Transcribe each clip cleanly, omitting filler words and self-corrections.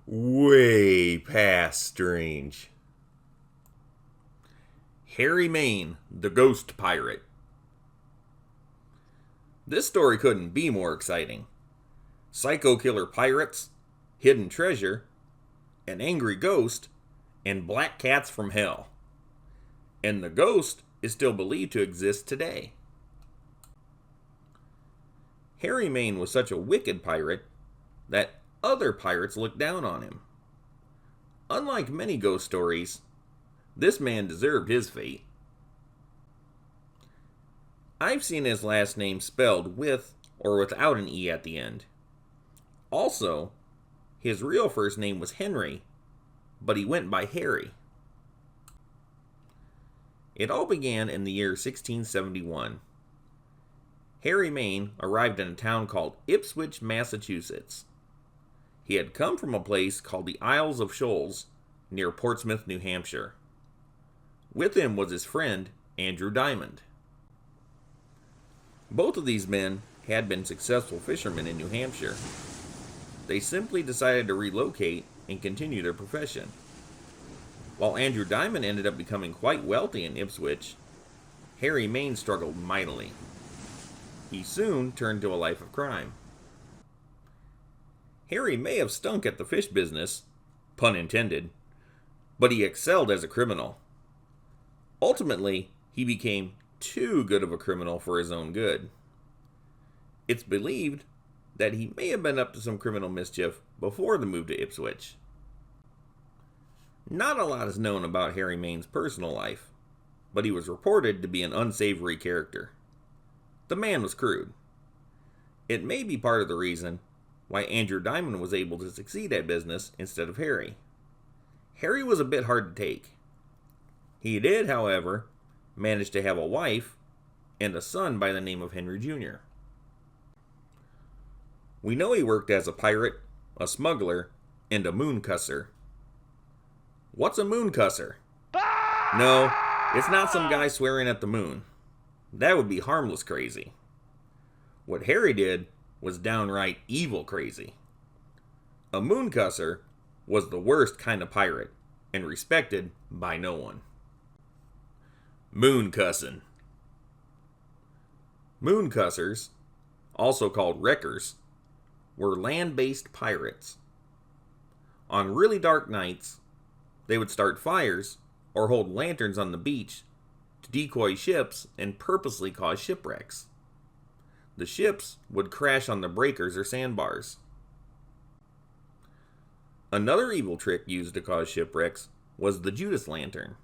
way past strange. Harry Maine, the Ghost Pirate. This story couldn't be more exciting. Psycho killer pirates, hidden treasure, an angry ghost, and black cats from hell. And the ghost is still believed to exist today. Harry Maine was such a wicked pirate that other pirates looked down on him. Unlike many ghost stories, this man deserved his fate. I've seen his last name spelled with or without an E at the end. Also, his real first name was Henry, but he went by Harry. It all began in the year 1671. Harry Maine arrived in a town called Ipswich, Massachusetts. He had come from a place called the Isles of Shoals near Portsmouth, New Hampshire. With him was his friend, Andrew Diamond. Both of these men had been successful fishermen in New Hampshire. They simply decided to relocate and continue their profession. While Andrew Diamond ended up becoming quite wealthy in Ipswich, Harry Maine struggled mightily. He soon turned to a life of crime. Harry may have stunk at the fish business, pun intended, but he excelled as a criminal. Ultimately, he became too good of a criminal for his own good. It's believed that he may have been up to some criminal mischief before the move to Ipswich. Not a lot is known about Harry Maine's personal life, but he was reported to be an unsavory character. The man was crude. It may be part of the reason why Andrew Diamond was able to succeed at business instead of Harry. Harry was a bit hard to take. He did, however, manage to have a wife and a son by the name of Henry Jr. We know he worked as a pirate, a smuggler, and a mooncusser. What's a mooncusser? No, it's not some guy swearing at the moon. That would be harmless crazy. What Harry did was downright evil crazy. A mooncusser was the worst kind of pirate and respected by no one. Mooncussin'. Mooncussers, also called wreckers, were land-based pirates. On really dark nights, they would start fires or hold lanterns on the beach to decoy ships and purposely cause shipwrecks. The ships would crash on the breakers or sandbars. Another evil trick used to cause shipwrecks was the Judas lantern.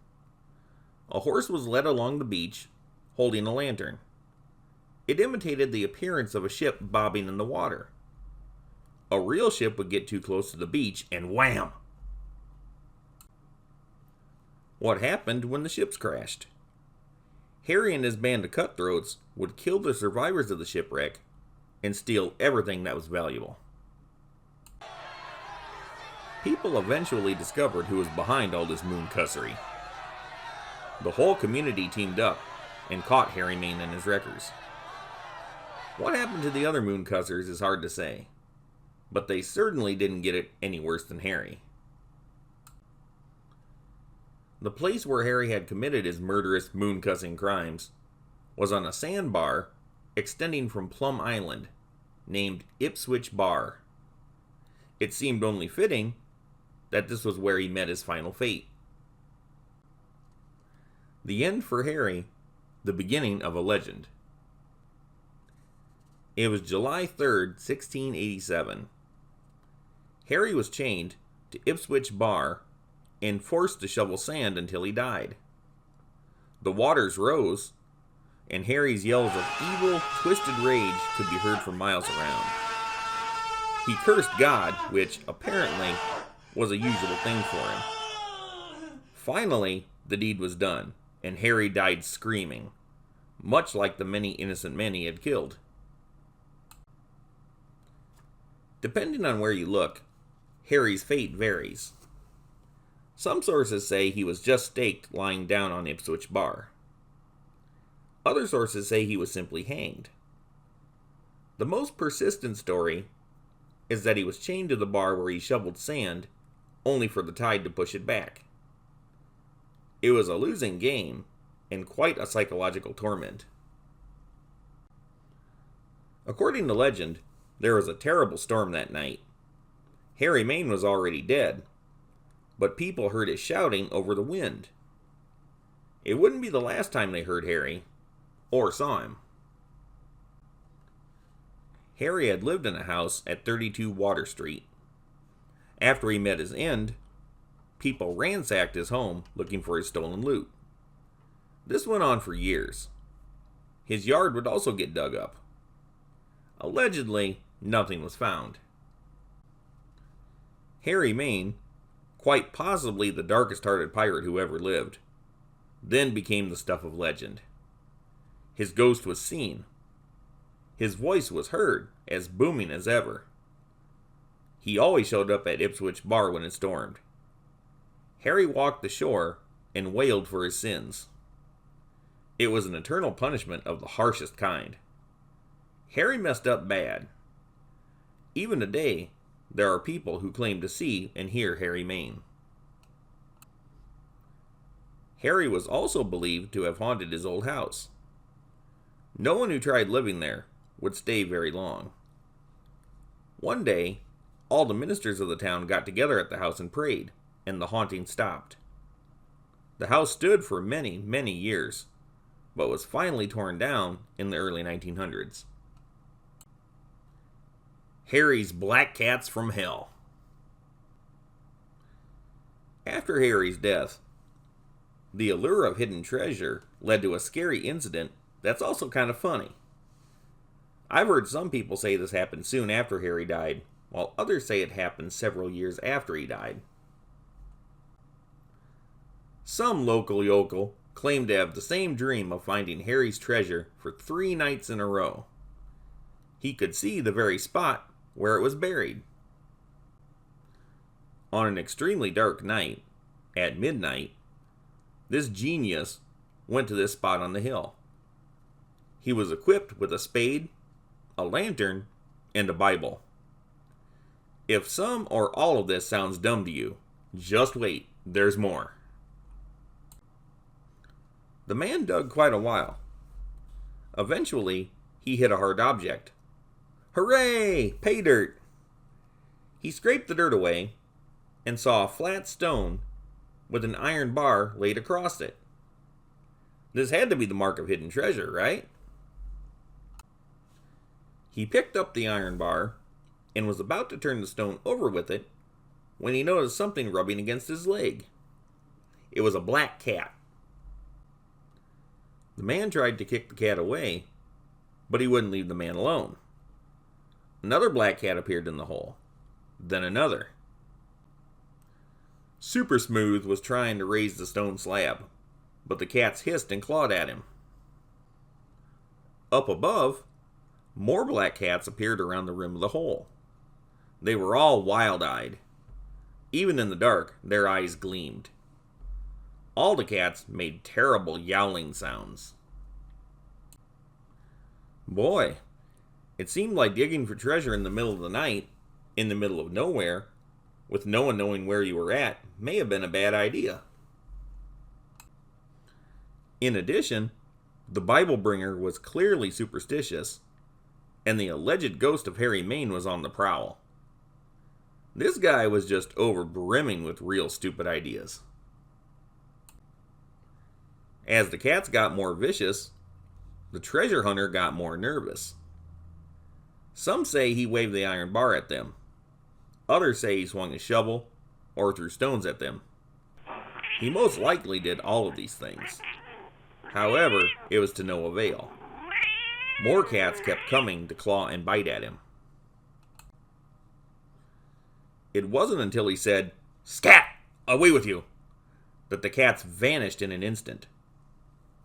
A horse was led along the beach, holding a lantern. It imitated the appearance of a ship bobbing in the water. A real ship would get too close to the beach, and wham! What happened when the ships crashed? Harry and his band of cutthroats would kill the survivors of the shipwreck and steal everything that was valuable. People eventually discovered who was behind all this mooncussery. The whole community teamed up and caught Harry Maine and his wreckers. What happened to the other mooncussers is hard to say, but they certainly didn't get it any worse than Harry. The place where Harry had committed his murderous mooncussing crimes was on a sandbar extending from Plum Island, named Ipswich Bar. It seemed only fitting that this was where he met his final fate. The end for Harry, the beginning of a legend. It was July 3rd, 1687. Harry was chained to Ipswich Bar and forced to shovel sand until he died. The waters rose, and Harry's yells of evil, twisted rage could be heard for miles around. He cursed God, which apparently was a usual thing for him. Finally, the deed was done, and Harry died screaming, much like the many innocent men he had killed. Depending on where you look, Harry's fate varies. Some sources say he was just staked lying down on Ipswich Bar. Other sources say he was simply hanged. The most persistent story is that he was chained to the bar where he shoveled sand, only for the tide to push it back. It was a losing game, and quite a psychological torment. According to legend, there was a terrible storm that night. Harry Maine was already dead, but people heard his shouting over the wind. It wouldn't be the last time they heard Harry, or saw him. Harry had lived in a house at 32 Water Street. After he met his end, people ransacked his home looking for his stolen loot. This went on for years. His yard would also get dug up. Allegedly, nothing was found. Harry Maine, quite possibly the darkest-hearted pirate who ever lived, then became the stuff of legend. His ghost was seen. His voice was heard, as booming as ever. He always showed up at Ipswich bar when it stormed. Harry walked the shore and wailed for his sins. It was an eternal punishment of the harshest kind. Harry messed up bad. Even today, there are people who claim to see and hear Harry Maine. Harry was also believed to have haunted his old house. No one who tried living there would stay very long. One day, all the ministers of the town got together at the house and prayed, and the haunting stopped. The house stood for many, many years, but was finally torn down in the early 1900s. Harry's Black Cats from Hell. After Harry's death, the allure of hidden treasure led to a scary incident that's also kind of funny. I've heard some people say this happened soon after Harry died, while others say it happened several years after he died. Some local yokel claimed to have the same dream of finding Harry's treasure for 3 nights in a row. He could see the very spot where it was buried. On an extremely dark night, at midnight, this genius went to this spot on the hill. He was equipped with a spade, a lantern, and a Bible. If some or all of this sounds dumb to you, just wait, there's more. The man dug quite a while. Eventually, he hit a hard object. Hooray! Pay dirt! He scraped the dirt away and saw a flat stone with an iron bar laid across it. This had to be the mark of hidden treasure, right? He picked up the iron bar and was about to turn the stone over with it when he noticed something rubbing against his leg. It was a black cat. The man tried to kick the cat away, but he wouldn't leave the man alone. Another black cat appeared in the hole. Then another. Super Smooth was trying to raise the stone slab, but the cats hissed and clawed at him. Up above, more black cats appeared around the rim of the hole. They were all wild-eyed. Even in the dark, their eyes gleamed. All the cats made terrible yowling sounds. Boy, it seemed like digging for treasure in the middle of the night, in the middle of nowhere, with no one knowing where you were at, may have been a bad idea. In addition, the Bible bringer was clearly superstitious, and the alleged ghost of Harry Maine was on the prowl. This guy was just over brimming with real stupid ideas. As the cats got more vicious, the treasure hunter got more nervous. Some say he waved the iron bar at them. Others say he swung a shovel or threw stones at them. He most likely did all of these things. However, it was to no avail. More cats kept coming to claw and bite at him. It wasn't until he said, "Scat! Away with you!" that the cats vanished in an instant.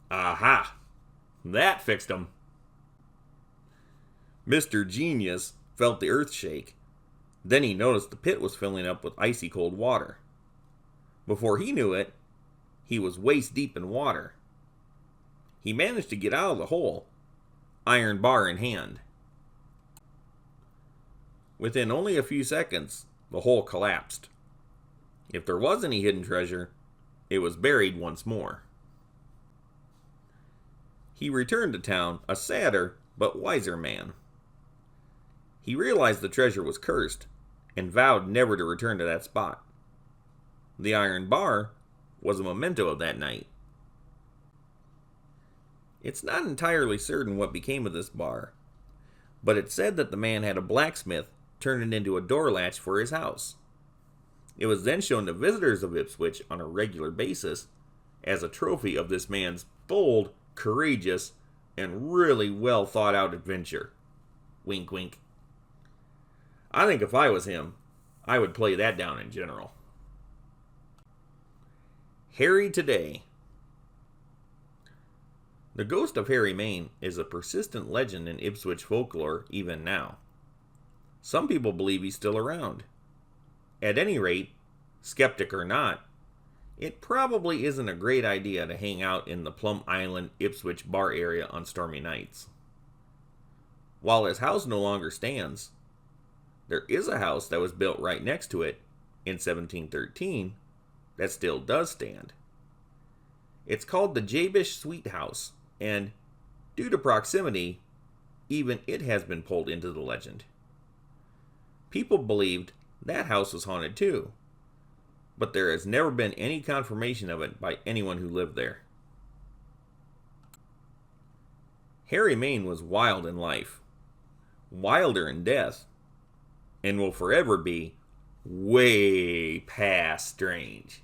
Aha! That fixed him. Mr. Genius felt the earth shake. Then he noticed the pit was filling up with icy cold water. Before he knew it, he was waist deep in water. He managed to get out of the hole, iron bar in hand. Within only a few seconds, the hole collapsed. If there was any hidden treasure, it was buried once more. He returned to town a sadder but wiser man. He realized the treasure was cursed and vowed never to return to that spot. The iron bar was a memento of that night. It's not entirely certain what became of this bar, but it's said that the man had a blacksmith turn it into a door latch for his house. It was then shown to visitors of Ipswich on a regular basis as a trophy of this man's bold, courageous, and really well thought out adventure. Wink, wink. I think if I was him, I would play that down in general. Harry today. The ghost of Harry, Maine is a persistent legend in Ipswich folklore even now. Some people believe he's still around. At any rate, skeptic or not, it probably isn't a great idea to hang out in the Plum Island, Ipswich bar area on stormy nights. While his house no longer stands, there is a house that was built right next to it in 1713 that still does stand. It's called the Jabish Sweet House, and due to proximity, even it has been pulled into the legend. People believed that house was haunted too, but there has never been any confirmation of it by anyone who lived there. Harry, Maine was wild in life, wilder in death, and will forever be way past strange.